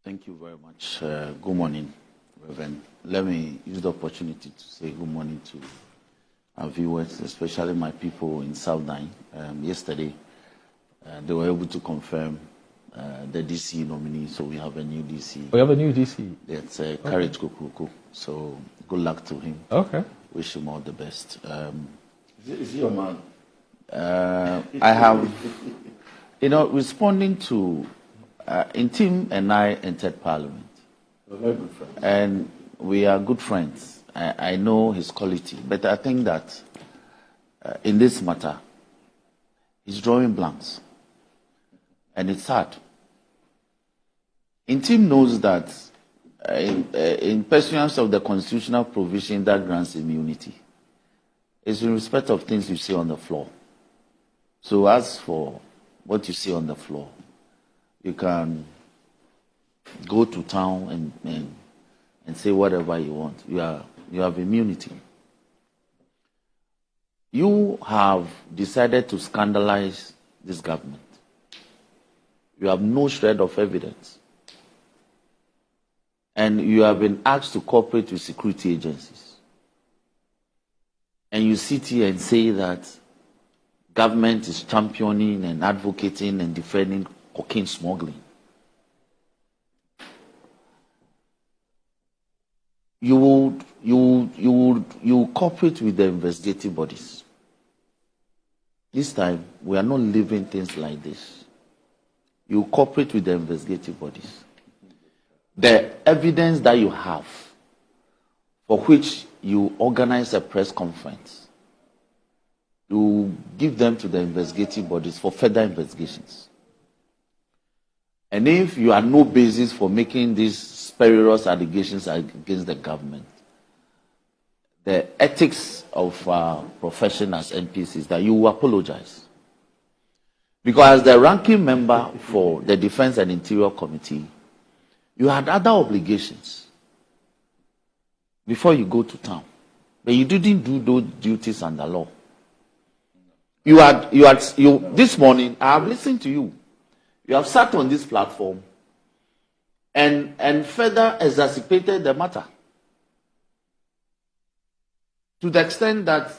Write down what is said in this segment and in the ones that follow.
Thank you very much. Good morning, Reverend. Let me use the opportunity to say good morning to our viewers, especially my people in South Nine. Yesterday, they were able to confirm the DC nominee, so we have a new DC. We have a new DC? It's Courage Kukuku. So good luck to him. Okay. Wish him all the best. Is he your man? I have, responding to Ntim and I entered Parliament. We're very good friends. And we are good friends. I know his quality, but I think that in this matter, he's drawing blanks. And it's sad. Ntim knows that in pursuance of the constitutional provision that grants immunity, it's in respect of things you see on the floor. So as for what you see on the floor, you can go to town and say whatever you want. You have immunity. You have decided to scandalize this government. You have no shred of evidence. And you have been asked to cooperate with security agencies. And you sit here and say that government is championing and advocating and defending cocaine smuggling. You cooperate with the investigative bodies. This time, we are not leaving things like this. You cooperate with the investigative bodies. The evidence that you have, for which you organize a press conference, you give them to the investigative bodies for further investigations. And if you have no basis for making these spurious allegations against the government, the ethics of our profession as MPs is that you will apologize. Because as the ranking member for the Defense and Interior Committee, you had other obligations before you go to town. But you didn't do those duties under law. This morning, I have listened to you. You have sat on this platform and further exacerbated the matter. To the extent that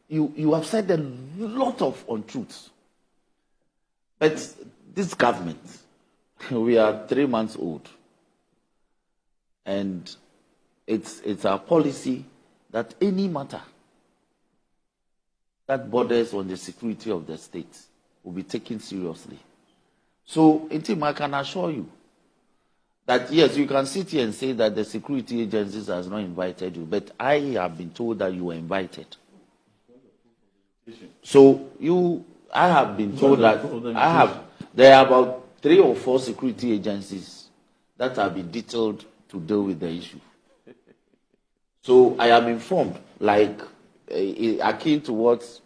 you have said a lot of untruths. But this government, we are 3 months old. And it's our policy that any matter that borders on the security of the state will be taken seriously. So, Ntim, I can assure you that, yes, you can sit here and say that the security agencies has not invited you, but I have been told that you were invited. So, I have been told that there are about 3 or 4 security agencies that have been detailed to deal with the issue. So, I am informed, like, akin to what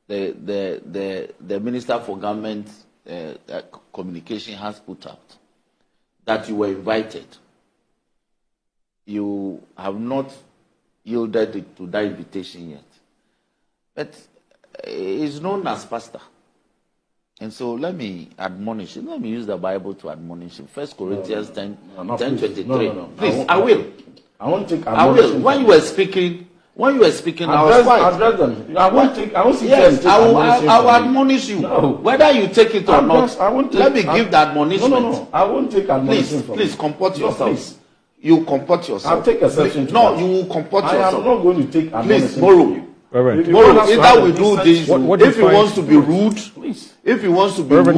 the Minister for Government Communication has put out, that you were invited. You have not yielded to that invitation yet. But it's known as pastor. And so let me admonish you. Let me use the Bible to admonish you. 1 Corinthians 10:23. No. Please, I will. I won't take I will. When you were speaking, I was quiet. Address them. I won't see yes, them. I will admonish you. No. Whether you take it or not, let me give the admonishment. No. I won't take admonishment from you. Please comport yourself. Please. You comport yourself. I'll take exception to No, that. you will comport yourself. I am not going to take admonishment. Please, borrow. Either we do this. If he wants to be rude, if he wants to be rude.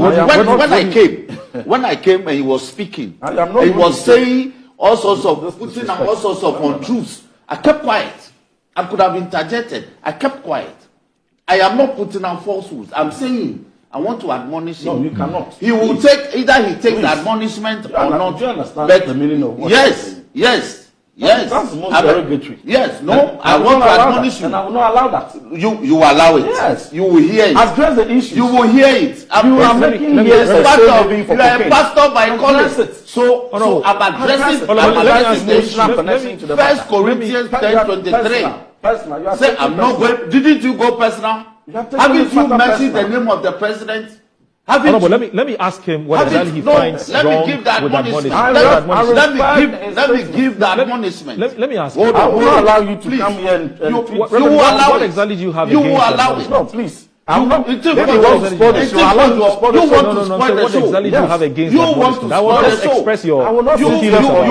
When I came and he was speaking, he was saying all sorts of, putting all sorts of untruths. I kept quiet. I could have interjected. I kept quiet. I am not putting on falsehoods. I'm saying I want to admonish him. No, you cannot. He will take, either he takes the admonishment or not. Do you understand but the meaning of what yes. That's the most derogatory. Yes, no, I want to admonish you. And I will not allow that. You allow it. Yes. You will hear it. Address the issue. You will hear it. You are making years you are a pastor by college. So I'm addressing the 1 Corinthians 10:23. Say, I'm not going. Didn't you go personal? Haven't you mentioned the name of the president? Honorable, let me ask him what exactly he finds wrong with admonishment. Let me give the admonishment. Let me ask him. I will not allow you to come here and what exactly do you have against admonishment? No, please. What exactly do you have against admonishment? I will not express your you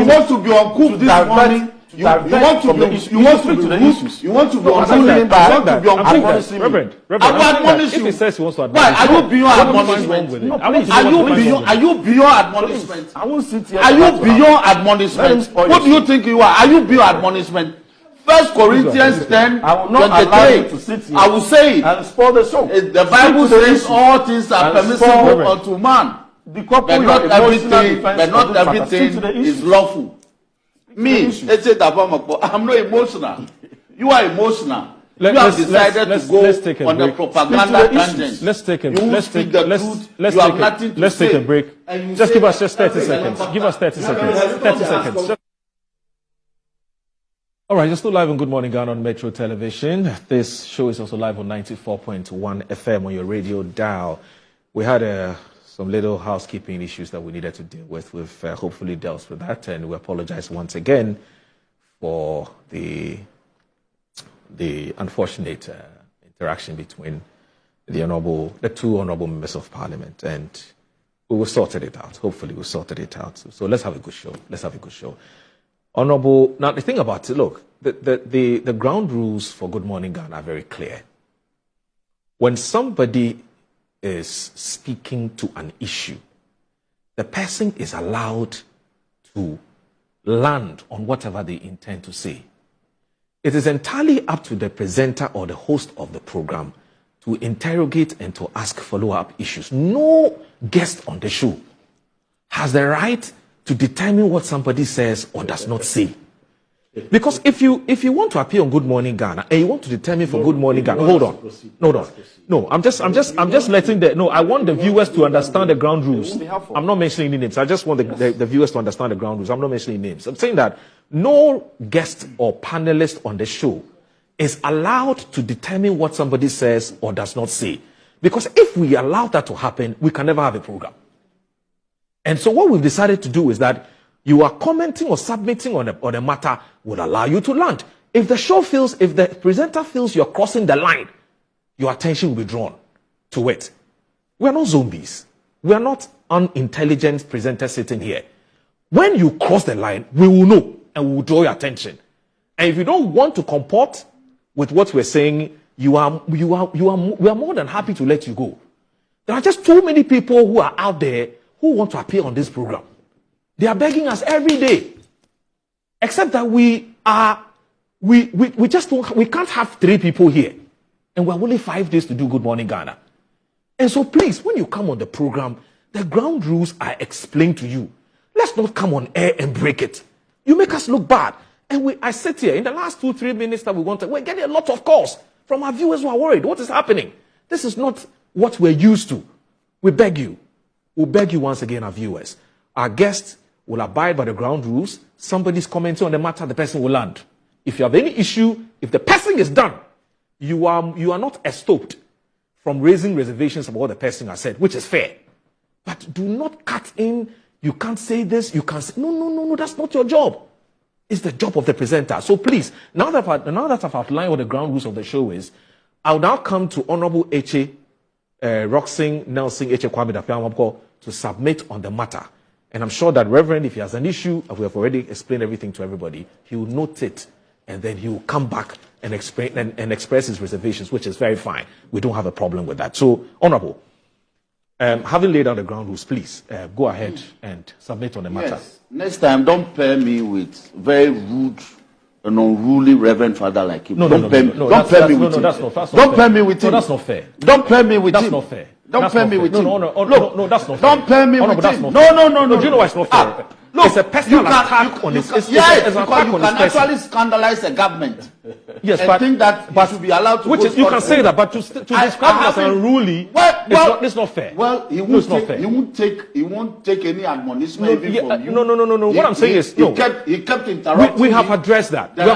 want to be uncooked this morning. You want to be uncooked. You want to be uncooked. Reverend, if he says he wants to admonish, why are you beyond admonishment? Are you beyond admonishment? I won't sit here. Are you beyond admonishment? What do you think you are? Are you beyond admonishment? 1 Corinthians 10, I will not allow you to sit here. I will say it. And spoil the show. The Bible says all things are permissible unto man, but not everything is lawful. Me, Ntim Fordjour, I'm not emotional. You are emotional. You have decided to go on the propaganda tangent. Let's take a break. Just give us 30 seconds. Give us 30 seconds. 30 seconds. All right, you're still live on Good Morning Ghana on Metro Television. This show is also live on 94.1 FM on your radio dial. We had some little housekeeping issues that we needed to deal with. We've hopefully dealt with that, and we apologize once again for the unfortunate interaction between the two honorable members of Parliament, and we will sort it out. Hopefully, we'll sort it out. So let's have a good show. Honorable, now the thing about it, look, the ground rules for Good Morning Ghana are very clear. When somebody is speaking to an issue, the person is allowed to land on whatever they intend to say. It is entirely up to the presenter or the host of the program to interrogate and to ask follow-up issues. No guest on the show has the right to determine what somebody says or does not say. Because if you want to appear on Good Morning Ghana and you want to determine for Good Morning Ghana, hold on. No, I'm just letting I want the viewers to understand the ground rules. I'm not mentioning any names. I just want the viewers to understand the ground rules. I'm not mentioning names. I'm saying that no guest or panelist on the show is allowed to determine what somebody says or does not say. Because if we allow that to happen, we can never have a program. And so what we've decided to do is that you are commenting or submitting on a matter will allow you to land. If the presenter feels you're crossing the line, your attention will be drawn to it. We are not zombies. We are not unintelligent presenters sitting here. When you cross the line, we will know and we will draw your attention. And if you don't want to comport with what we're saying, we are more than happy to let you go. There are just too many people who are out there who want to appear on this program. They are begging us every day. Except that we can't have 3 people here. And we're only 5 days to do Good Morning Ghana. And so please, when you come on the program, the ground rules are explained to you. Let's not come on air and break it. You make us look bad. And I sit here, in the last 2-3 minutes that we're getting a lot of calls from our viewers who are worried. What is happening? This is not what we're used to. We beg you. We'll beg you once again, our viewers. Our guests will abide by the ground rules. Somebody's commenting on the matter, the person will land. If you have any issue, if the person is done, you are not estopped from raising reservations about what the person has said, which is fair. But do not cut in. You can't say this. You can't say no. That's not your job. It's the job of the presenter. So please, now that I've outlined what the ground rules of the show is, I'll now come to Honorable Eche Rockson Nelson Eche Kwame Dafeamekpor to submit on the matter. And I'm sure that Reverend, if he has an issue, we have already explained everything to everybody, he will note it and then he will come back and explain and express his reservations, which is very fine. We don't have a problem with that. So, Honorable, having laid out the ground rules, please go ahead and submit on the matter. Yes. Next time, don't pair me with very rude and unruly Reverend Father like him. Don't pair me with him. Don't pair me with him. That's not fair. Don't pair me with him. That's not fair. Don't pair me with him. No, that's not fair. Don't pair me with him. No. Do you know why it's not fair? Look, it's a personal attack on his. Because you can actually scandalize the government. Yes, but think that you should be allowed to. You can say that, but to describe it as unruly, it's not fair. Well, he won't take any admonishment from you. No. What I'm saying is, he kept interrupting. We have addressed that. But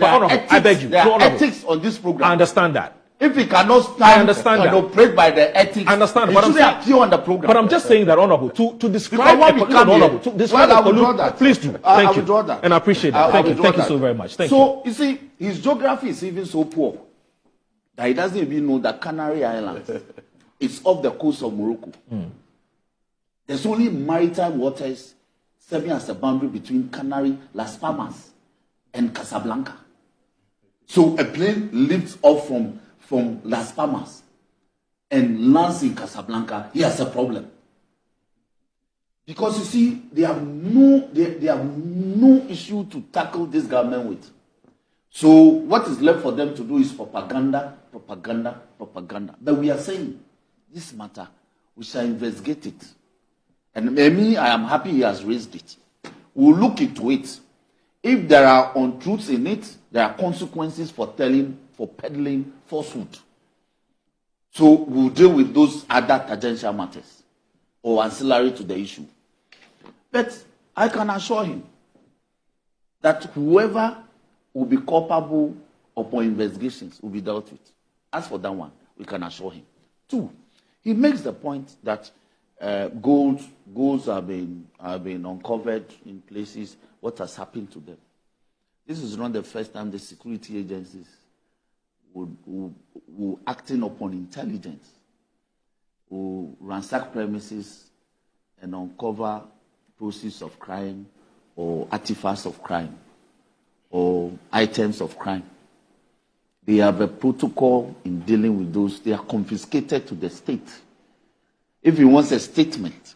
Honorable, I beg you. There are ethics on this program. I understand that. If he cannot stand I understand and that. operate by the ethics, I understand, he but I'm shouldn't saying- appear on the program. But I'm just saying that, Honorable, to describe Because when we come here, Honorable, to describe well, I will a draw that. please do. I Thank will you. draw that. And I appreciate that. Thank you so very much. Thank you. So, you see, his geography is even so poor that he doesn't even know that Canary Islands is off the coast of Morocco. There's only maritime waters serving as a boundary between Canary, Las Palmas, and Casablanca. So a plane lifts off from Las Palmas and lands in Casablanca, he has a problem. Because you see, they have no issue to tackle this government with. So what is left for them to do is propaganda. But we are saying, this matter, we shall investigate it. And me, I am happy he has raised it. We'll look into it. If there are untruths in it, there are consequences for peddling falsehood. So we'll deal with those other tangential matters or ancillary to the issue. But I can assure him that whoever will be culpable upon investigations will be dealt with. As for that one, we can assure him. 2, he makes the point that golds have been uncovered in places. What has happened to them? This is not the first time the security agencies will acting upon intelligence, will ransack premises and uncover proceeds of crime or artifacts of crime or items of crime. They have a protocol in dealing with those. They are confiscated to the state. If he wants a statement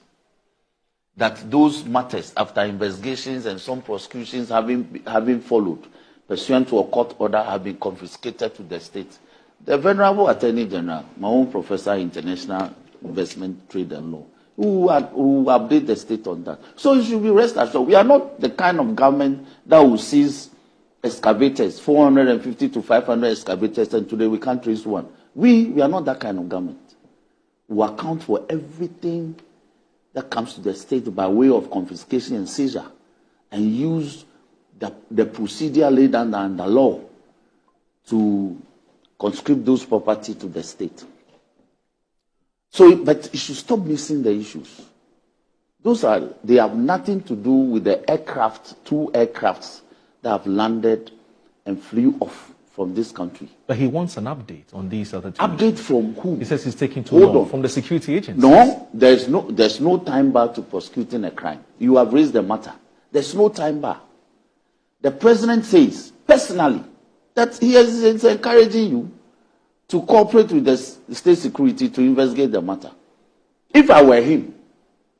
that those matters, after investigations and some prosecutions having followed, pursuant to a court order, have been confiscated to the state, the Venerable Attorney General, my own professor in international investment, trade and law, who update the state on that. So you should be rest assured. We are not the kind of government that will seize excavators, 450 to 500 excavators, and today we can't trace one. We are not that kind of government. We account for everything that comes to the state by way of confiscation and seizure, and use the procedure laid down under law to conscript those property to the state. So, but you should stop missing the issues. They have nothing to do with the aircraft, 2 aircrafts that have landed and flew off from this country. But he wants an update on these other 2. Update from who? He says he's taking too long. From the security agencies. No, there's no time bar to prosecuting a crime. You have raised the matter. There's no time bar. The president says, personally, that he is encouraging you to cooperate with the state security to investigate the matter. If I were him,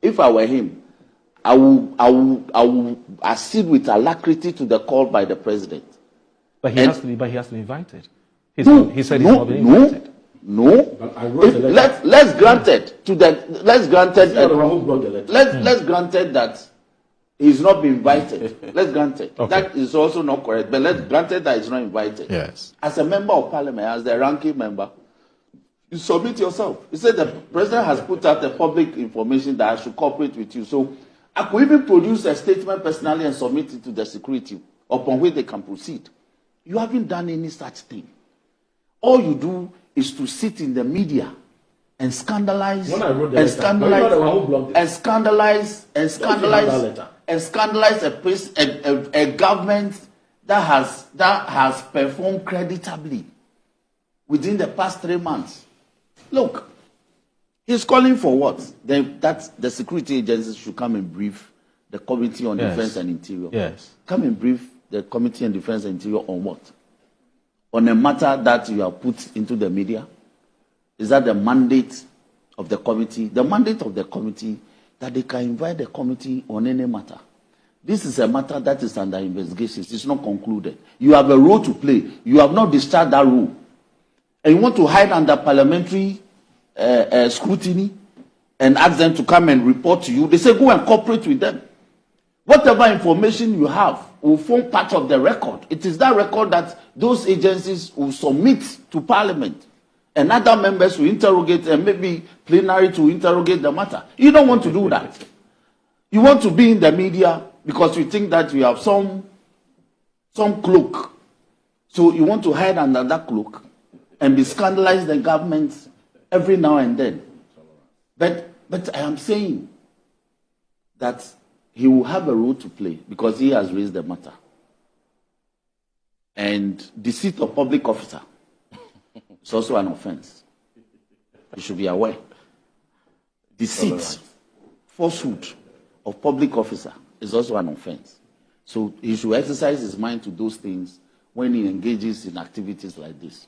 I will accede with alacrity to the call by the president. But he has to be invited. He said he's not been invited. No. Let's grant it that he's not been invited. Let's grant it. Okay. That is also not correct. But let's grant it that he's not invited. Yes. As a member of parliament, as the ranking member, you submit yourself. You said the president has put out the public information that I should cooperate with you. So I could even produce a statement personally and submit it to the security, upon which they can proceed. You haven't done any such thing. All you do is to sit in the media and scandalize a government that has performed creditably within the past 3 months. Look, he's calling for what? That the security agencies should come and brief the Committee on Defense and Interior. Yes. Come and brief the Committee on Defense and Interior on what? On a matter that you have put into the media? Is that the mandate of the committee? The mandate of the committee, that they can invite the committee on any matter. This is a matter that is under investigation. It's not concluded. You have a role to play. You have not discharged that role. And you want to hide under parliamentary scrutiny and ask them to come and report to you. They say go and cooperate with them. Whatever information you have will form part of the record. It is that record that those agencies will submit to Parliament. And other members will interrogate, and maybe plenary to interrogate the matter. You don't want to do that. You want to be in the media because you think that you have some cloak. So you want to hide under that cloak and be scandalized the government every now and then. But I am saying that he will have a role to play because he has raised the matter. And deceit of public officer is also an offense. You should be aware. Deceit, falsehood of public officer is also an offense. So he should exercise his mind to those things when he engages in activities like this.